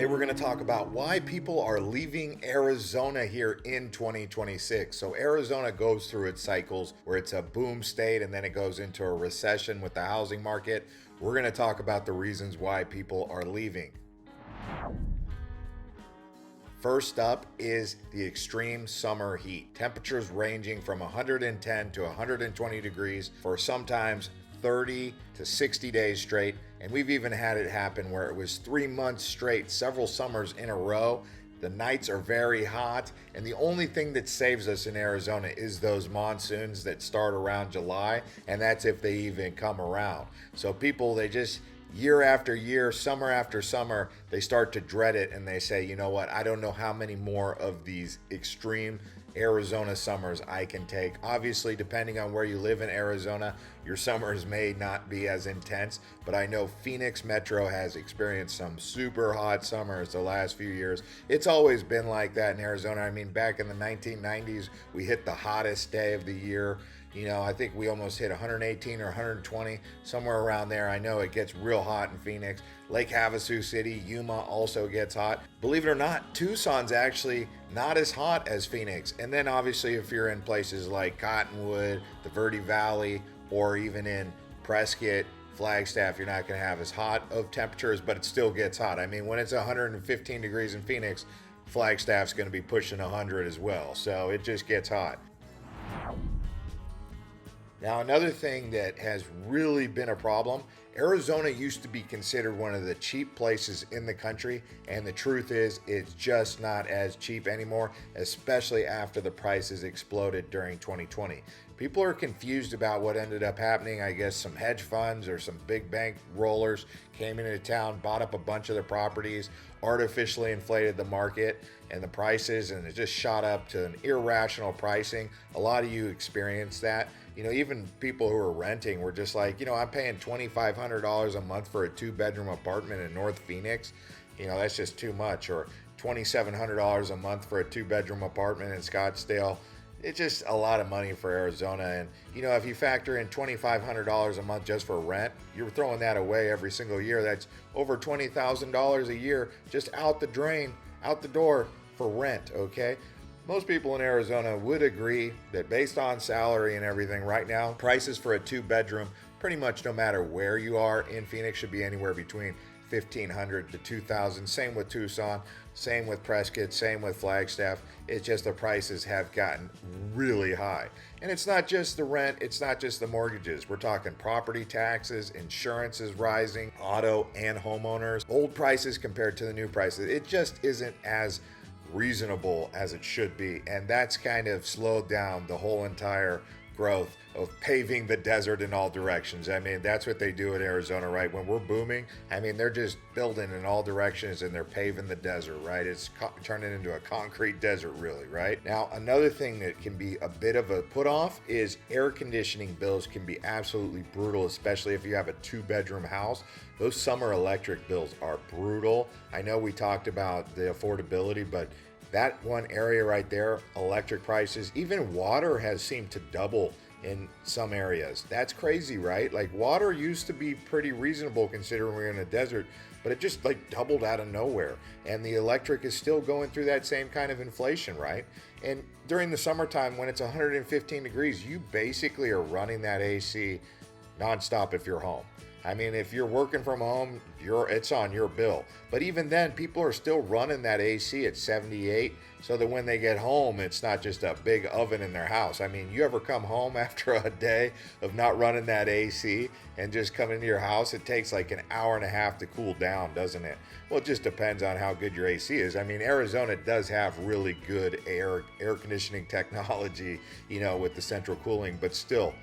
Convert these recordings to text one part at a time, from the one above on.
Today we're going to talk about why people are leaving Arizona here in 2026. So Arizona goes through its cycles where it's a boom state and then it goes into a recession with the housing market. We're going to talk about the reasons why people are leaving. First up is the extreme summer heat. Temperatures ranging from 110 to 120 degrees for sometimes 30 to 60 days straight. And we've even had it happen where it was 3 months straight, several summers in a row. The nights are very hot, and the only thing that saves us in Arizona is those monsoons that start around July, and that's if they even come around. So people, they just year after year, summer after summer, they start to dread it and they say, you know what, I don't know how many more of these extreme Arizona summers I can take. Obviously, depending on where you live in Arizona, your summers may not be as intense, but I know Phoenix Metro has experienced some super hot summers the last few years. It's always been like that in Arizona. I mean, back in the 1990s, we hit the hottest day of the year. You know, I think we almost hit 118 or 120, somewhere around there. I know it gets real hot in Phoenix. Lake Havasu City, Yuma also gets hot. Believe it or not, Tucson's actually not as hot as Phoenix. And then obviously if you're in places like Cottonwood, the Verde Valley, or even in Prescott, Flagstaff, you're not going to have as hot of temperatures, but it still gets hot. I mean, when it's 115 degrees in Phoenix, Flagstaff's going to be pushing 100 as well. So it just gets hot. Now, another thing that has really been a problem, Arizona used to be considered one of the cheap places in the country, and the truth is it's just not as cheap anymore, especially after the prices exploded during 2020. People are confused about what ended up happening. I guess some hedge funds or some big bank rollers came into town, bought up a bunch of the properties, artificially inflated the market and the prices, and it just shot up to an irrational pricing. A lot of you experienced that. You know, even people who are renting were just like, you know, I'm paying $2,500 a month for a 2-bedroom apartment in North Phoenix. You know, that's just too much. Or $2,700 a month for a 2-bedroom apartment in Scottsdale. It's just a lot of money for Arizona. And, you know, if you factor in $2,500 a month just for rent, you're throwing that away every single year. That's over $20,000 a year just out the drain, out the door for rent, okay? Most people in Arizona would agree that based on salary and everything right now, prices for a 2-bedroom, pretty much no matter where you are in Phoenix, should be anywhere between $1,500 to $2,000. Same with Tucson, same with Prescott, same with Flagstaff. It's just the prices have gotten really high. And it's not just the rent, it's not just the mortgages. We're talking property taxes, insurance is rising, auto and homeowners, old prices compared to the new prices. It just isn't as reasonable as it should be, and that's kind of slowed down the whole entire growth of paving the desert in all directions. I mean, that's what they do in Arizona, right? When we're booming, I mean, they're just building in all directions and they're paving the desert, right? It's turning into a concrete desert, really, right? Now, another thing that can be a bit of a put off is air conditioning bills can be absolutely brutal, especially if you have a 2-bedroom house. Those summer electric bills are brutal. I know we talked about the affordability, but that one area right there, electric prices, even water has seemed to double in some areas. That's crazy, right? Like, water used to be pretty reasonable considering we're in a desert, but it just like doubled out of nowhere. And the electric is still going through that same kind of inflation, right? And during the summertime when it's 115 degrees, you basically are running that AC nonstop if you're home. I mean, if you're working from home, it's on your bill. But even then, people are still running that AC at 78 so that when they get home, it's not just a big oven in their house. I mean, you ever come home after a day of not running that AC and just come into your house? It takes like an hour and a half to cool down, doesn't it? Well, it just depends on how good your AC is. I mean, Arizona does have really good air conditioning technology, you know, with the central cooling, but still,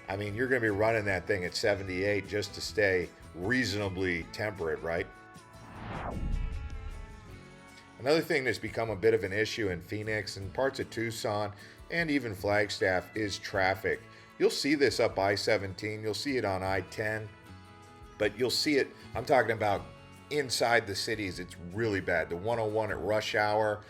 I mean, you're going to be running that thing at 78 just to stay reasonably temperate, right? Another thing that's become a bit of an issue in Phoenix and parts of Tucson and even Flagstaff is traffic. You'll see this up I-17, you'll see it on I-10, but you'll see it, I'm talking about inside the cities, it's really bad. The 101 at rush hour,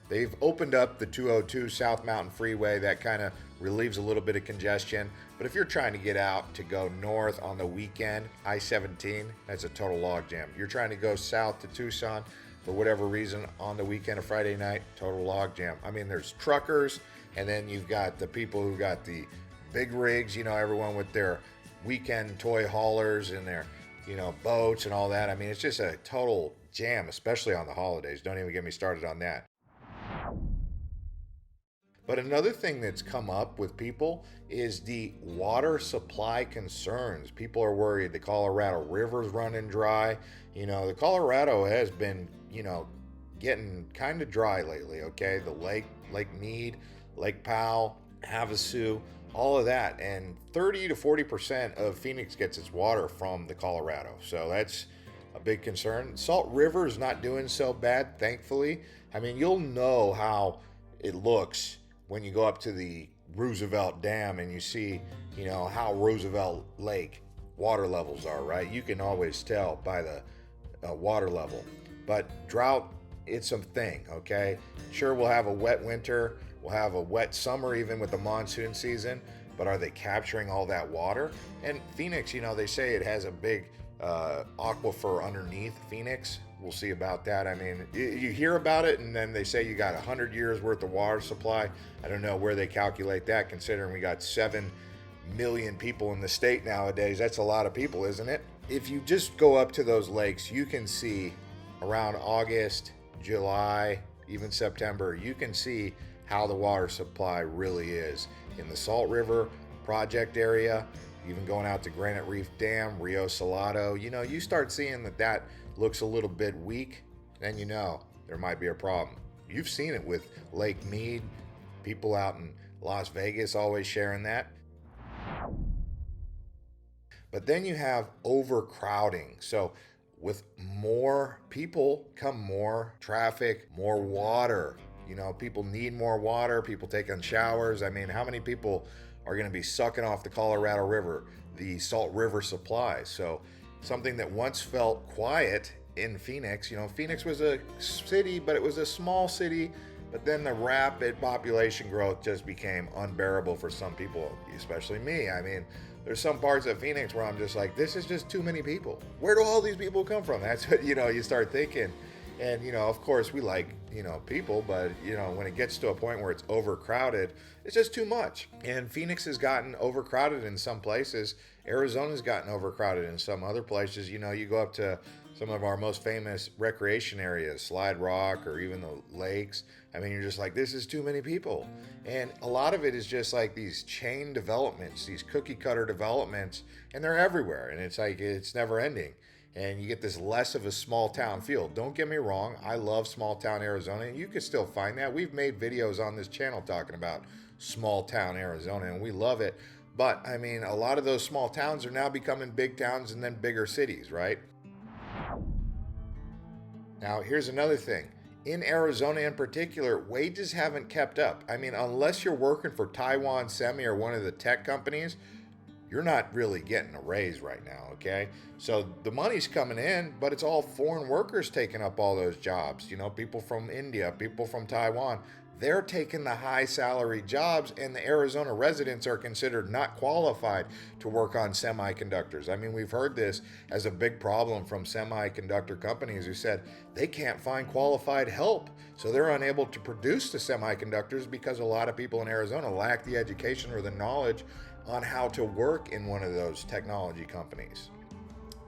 they've opened up the 202 South Mountain Freeway. That kind of relieves a little bit of congestion. But if you're trying to get out to go north on the weekend, I-17, that's a total logjam. You're trying to go south to Tucson, for whatever reason on the weekend of Friday night, total log jam. I mean, there's truckers, and then you've got the people who got the big rigs, everyone with their weekend toy haulers and their, boats and all that. I mean, it's just a total jam, especially on the holidays. Don't even get me started on that. But another thing that's come up with people is the water supply concerns. People are worried the Colorado River's running dry. The Colorado has been, getting kind of dry lately, okay? The Lake Mead, Lake Powell, Havasu, all of that. And 30 to 40% of Phoenix gets its water from the Colorado. So that's a big concern. Salt River is not doing so bad, thankfully. I mean, you'll know how it looks when you go up to the Roosevelt Dam and you see, how Roosevelt Lake water levels are, right? You can always tell by the water level. But drought, it's a thing, okay? Sure, we'll have a wet winter, we'll have a wet summer even with the monsoon season, but are they capturing all that water? And Phoenix, they say it has a big aquifer underneath Phoenix. We'll see about that. I mean, you hear about it, and then they say you got 100 years worth of water supply. I don't know where they calculate that, considering we got 7 million people in the state nowadays. That's a lot of people, isn't it? If you just go up to those lakes, you can see around August, July, even September, you can see how the water supply really is. In the Salt River project area, even going out to Granite Reef Dam, Rio Salado, you start seeing that looks a little bit weak, then there might be a problem. You've seen it with Lake Mead, people out in Las Vegas always sharing that. But then you have overcrowding. So with more people come more traffic, more water. People need more water, people taking showers. I mean, how many people are going to be sucking off the Colorado River, the Salt River supply? So something that once felt quiet in Phoenix, Phoenix was a city, but it was a small city. But then the rapid population growth just became unbearable for some people, especially me. I mean, there's some parts of Phoenix where I'm just like, this is just too many people. Where do all these people come from? That's what, you start thinking. And, of course, we like, people, but, when it gets to a point where it's overcrowded, it's just too much. And Phoenix has gotten overcrowded in some places. Arizona's gotten overcrowded in some other places. You go up to some of our most famous recreation areas, Slide Rock, or even the lakes. I mean, you're just like, this is too many people. And a lot of it is just like these chain developments, these cookie cutter developments, and they're everywhere. And it's like, it's never ending. And you get this less of a small town feel. Don't get me wrong, I love small town Arizona, and you can still find that. We've made videos on this channel talking about small town Arizona, and we love it. But I mean, a lot of those small towns are now becoming big towns and then bigger cities, right? Now, here's another thing. In Arizona in particular, wages haven't kept up. I mean, unless you're working for Taiwan Semi or one of the tech companies, you're not really getting a raise right now, okay? So the money's coming in, but it's all foreign workers taking up all those jobs. People from India, people from Taiwan, they're taking the high salary jobs, and the Arizona residents are considered not qualified to work on semiconductors. I mean, we've heard this as a big problem from semiconductor companies who said they can't find qualified help. So they're unable to produce the semiconductors because a lot of people in Arizona lack the education or the knowledge on how to work in one of those technology companies.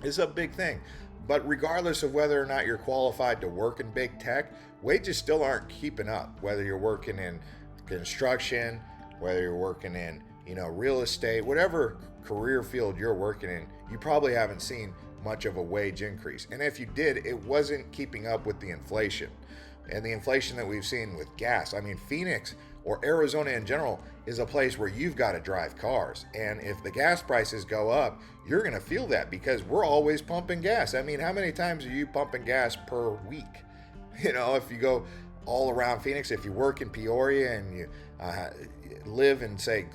It's a big thing. But regardless of whether or not you're qualified to work in big tech, wages still aren't keeping up. Whether you're working in construction, whether you're working in, real estate, whatever career field you're working in, you probably haven't seen much of a wage increase. And if you did, it wasn't keeping up with the inflation. And the inflation that we've seen with gas. I mean, Phoenix or Arizona in general is a place where you've got to drive cars. And if the gas prices go up, you're going to feel that because we're always pumping gas. I mean, how many times are you pumping gas per week? If you go all around Phoenix, if you work in Peoria and you live in, say,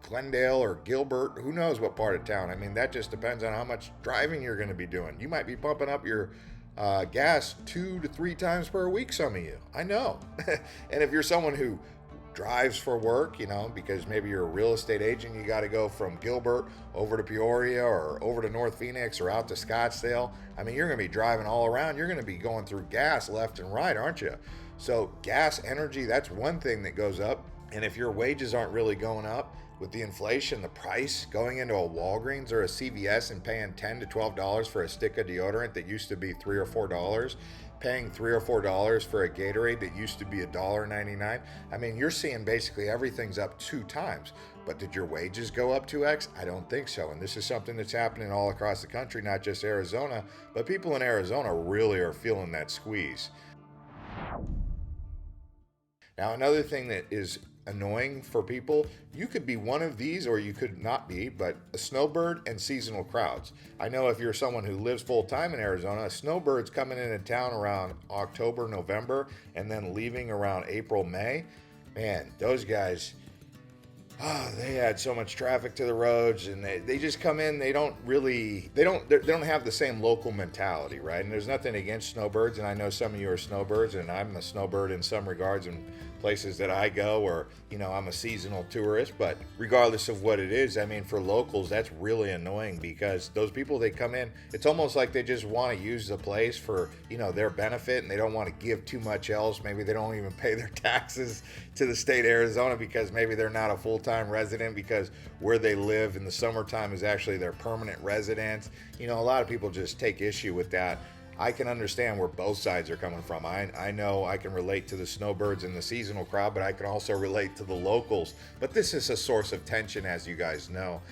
Glendale or Gilbert, who knows what part of town. I mean, that just depends on how much driving you're going to be doing. You might be pumping up your gas 2 to 3 times per week, some of you. I know. And if you're someone who drives for work, because maybe you're a real estate agent, you got to go from Gilbert over to Peoria or over to North Phoenix or out to Scottsdale. I mean, you're going to be driving all around. You're going to be going through gas left and right, aren't you? So gas, energy, that's one thing that goes up. And if your wages aren't really going up with the inflation, the price going into a Walgreens or a CVS and paying $10 to $12 for a stick of deodorant that used to be $3 or $4, paying $3 or $4 for a Gatorade that used to be $1.99. I mean, you're seeing basically everything's up 2 times. But did your wages go up 2x? I don't think so. And this is something that's happening all across the country, not just Arizona, but people in Arizona really are feeling that squeeze. Now, another thing that is annoying for people, you could be one of these or you could not be, but a snowbird and seasonal crowds. I know if you're someone who lives full time in Arizona, a snowbird's coming into town around October, November, and then leaving around April, May. Man, those guys, they had so much traffic to the roads, and they just come in. They don't have the same local mentality, right? And there's nothing against snowbirds, and I know some of you are snowbirds, and I'm a snowbird in some regards in places that I go, or I'm a seasonal tourist. But regardless of what it is, I mean, for locals, that's really annoying, because those people, they come in, it's almost like they just want to use the place for their benefit, and they don't want to give too much else. Maybe they don't even pay their taxes to the state of Arizona because maybe they're not a full-time resident, because where they live in the summertime is actually their permanent residence. A lot of people just take issue with that. I can understand where both sides are coming from. I know I can relate to the snowbirds and the seasonal crowd, but I can also relate to the locals. But this is a source of tension, as you guys know.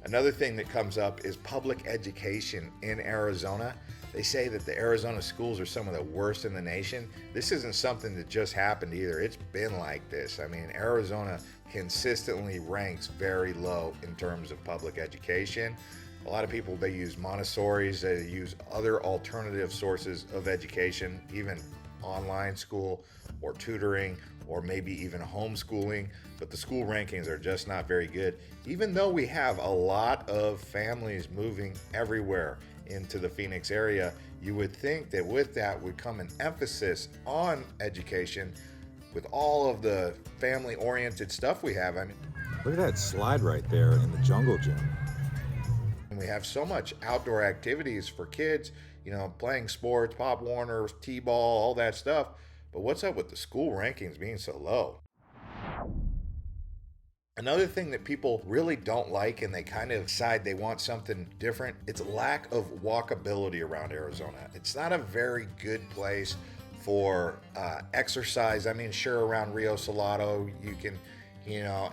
Another thing that comes up is public education in Arizona. They say that the Arizona schools are some of the worst in the nation. This isn't something that just happened either. It's been like this. I mean, Arizona consistently ranks very low in terms of public education. A lot of people, they use Montessori's, they use other alternative sources of education, even online school or tutoring, or maybe even homeschooling, but the school rankings are just not very good. Even though we have a lot of families moving everywhere into the Phoenix area, you would think that with that would come an emphasis on education with all of the family-oriented stuff we have. I mean, look at that slide right there in the jungle gym. We have so much outdoor activities for kids, playing sports, Pop Warner, T-ball, all that stuff. But what's up with the school rankings being so low? Another thing that people really don't like, and they kind of decide they want something different, it's lack of walkability around Arizona. It's not a very good place for exercise. I mean, sure, around Rio Salado, you can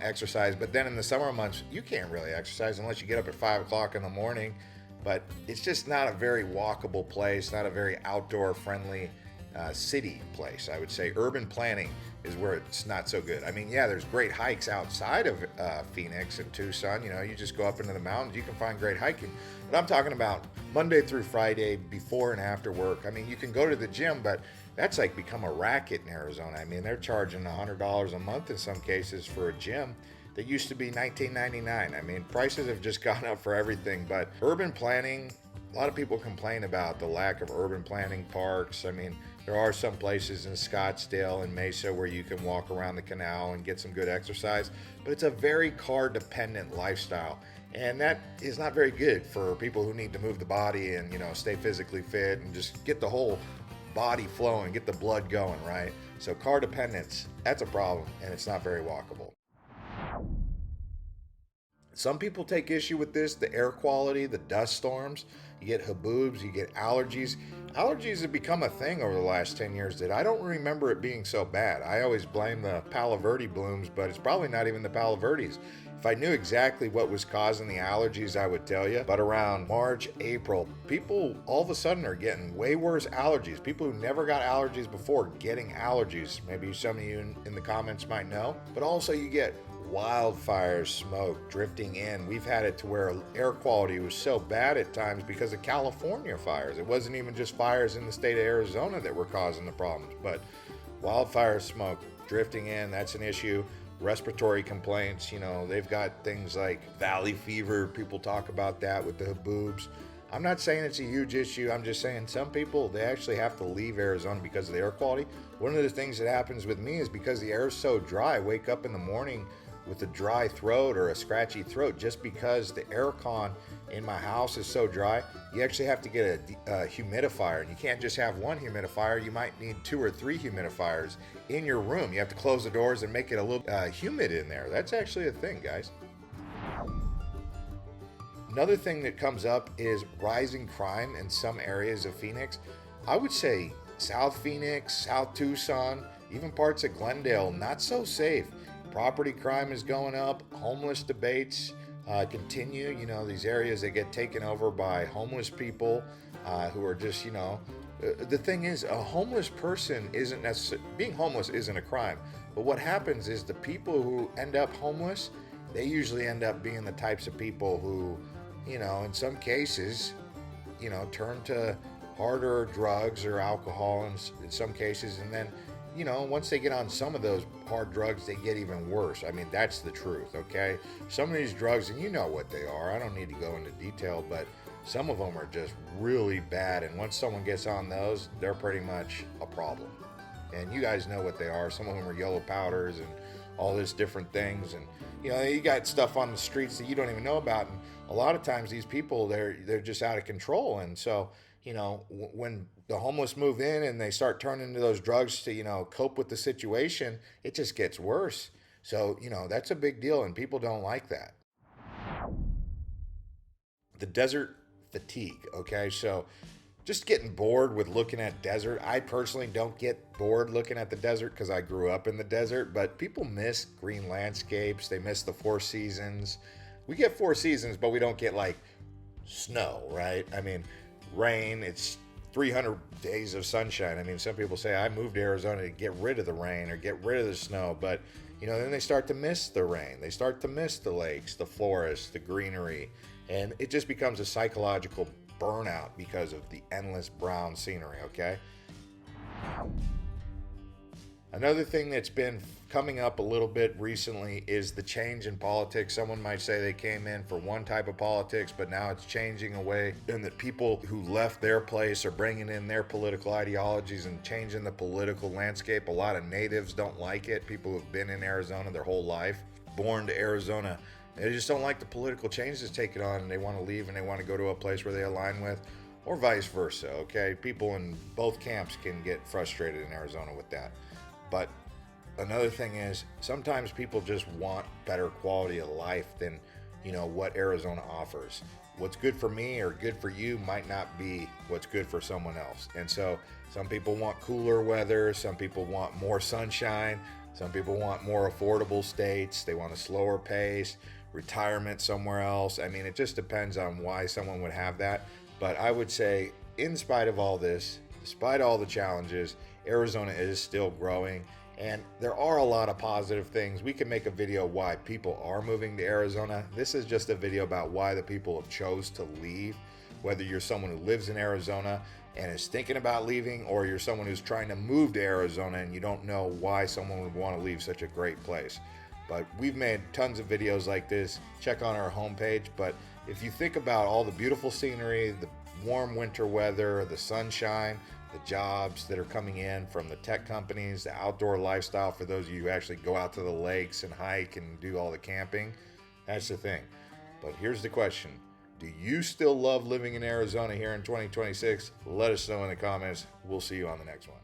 exercise, but then in the summer months, you can't really exercise unless you get up at 5 o'clock in the morning. But it's just not a very walkable place, not a very outdoor friendly city place. I would say urban planning is where it's not so good. I mean, yeah, there's great hikes outside of Phoenix and Tucson. You just go up into the mountains, you can find great hiking. But I'm talking about Monday through Friday, before and after work. I mean, you can go to the gym, but that's like become a racket in Arizona. I mean, they're charging $100 a month in some cases for a gym that used to be $19.99. I mean, prices have just gone up for everything. But urban planning, a lot of people complain about the lack of urban planning parks. I mean, there are some places in Scottsdale and Mesa where you can walk around the canal and get some good exercise, but it's a very car-dependent lifestyle. And that is not very good for people who need to move the body and, stay physically fit and just get the whole body flowing, get the blood going, right? So car dependence, that's a problem, and it's not very walkable. Some people take issue with this, the air quality, the dust storms. You get haboobs, you get allergies. Allergies have become a thing over the last 10 years that I don't remember it being so bad. I always blame the Palo Verde blooms, but it's probably not even the Palo Verdes. If I knew exactly what was causing the allergies, I would tell you. But around March, April, people all of a sudden are getting way worse allergies. People who never got allergies before getting allergies. Maybe some of you in the comments might know. But also you get wildfires, smoke drifting in. We've had it to where air quality was so bad at times because of California fires. It wasn't even just fires in the state of Arizona that were causing the problems, but wildfire smoke drifting in, that's an issue. Respiratory complaints, they've got things like valley fever. People talk about that with the haboobs. I'm not saying it's a huge issue. I'm just saying some people, they actually have to leave Arizona because of the air quality. One of the things that happens with me is because the air is so dry, I wake up in the morning with a dry throat or a scratchy throat just because the air con in my house is so dry. You actually have to get a humidifier, and you can't just have one humidifier. You might need 2 or 3 humidifiers in your room. You have to close the doors and make it a little humid in there. That's actually a thing, guys. Another thing that comes up is rising crime in some areas of Phoenix. I would say South Phoenix, South Tucson, even parts of Glendale, not so safe. Property crime is going up. Homeless debates continue. You know, these areas that get taken over by homeless people who are just, the thing is, a homeless person isn't necessarily, being homeless isn't a crime. But what happens is the people who end up homeless, they usually end up being the types of people who, in some cases, turn to harder drugs or alcohol in some cases. And then, once they get on some of those hard drugs, they get even worse. I mean, that's the truth, okay? Some of these drugs, and you know what they are. I don't need to go into detail, but some of them are just really bad. And once someone gets on those, they're pretty much a problem. And you guys know what they are. Some of them are yellow powders and all this different things. And, you got stuff on the streets that you don't even know about. And a lot of times these people, they're just out of control. And so, when the homeless move in and they start turning to those drugs to, cope with the situation, it just gets worse. So, that's a big deal, and people don't like that. The desert fatigue, okay? So just getting bored with looking at desert. I personally don't get bored looking at the desert because I grew up in the desert, but people miss green landscapes. They miss the 4 seasons. We get 4 seasons, but we don't get like snow, right? I mean, rain, it's 300 days of sunshine. I mean, some people say I moved to Arizona to get rid of the rain or get rid of the snow, but then they start to miss the rain. They start to miss the lakes, the forests, the greenery, and it just becomes a psychological burnout because of the endless brown scenery, okay? Another thing that's been coming up a little bit recently is the change in politics. Someone might say they came in for one type of politics, but now it's changing away, and that people who left their place are bringing in their political ideologies and changing the political landscape. A lot of natives don't like it. People who've been in Arizona their whole life, born to Arizona, they just don't like the political changes taken on, and they want to leave and they want to go to a place where they align with, or vice versa, okay? People in both camps can get frustrated in Arizona with that. But another thing is, sometimes people just want better quality of life than, what Arizona offers. What's good for me or good for you might not be what's good for someone else. And so some people want cooler weather, some people want more sunshine, some people want more affordable states, they want a slower pace, retirement somewhere else. I mean, it just depends on why someone would have that. But I would say, in spite of all this, despite all the challenges, Arizona is still growing, and there are a lot of positive things. We can make a video why people are moving to Arizona. This is just a video about why the people have chose to leave. Whether you're someone who lives in Arizona and is thinking about leaving, or you're someone who's trying to move to Arizona and you don't know why someone would want to leave such a great place. But we've made tons of videos like this. Check on our homepage. But if you think about all the beautiful scenery, the warm winter weather, the sunshine, the jobs that are coming in from the tech companies, the outdoor lifestyle for those of you who actually go out to the lakes and hike and do all the camping, that's the thing. But here's the question. Do you still love living in Arizona here in 2026? Let us know in the comments. We'll see you on the next one.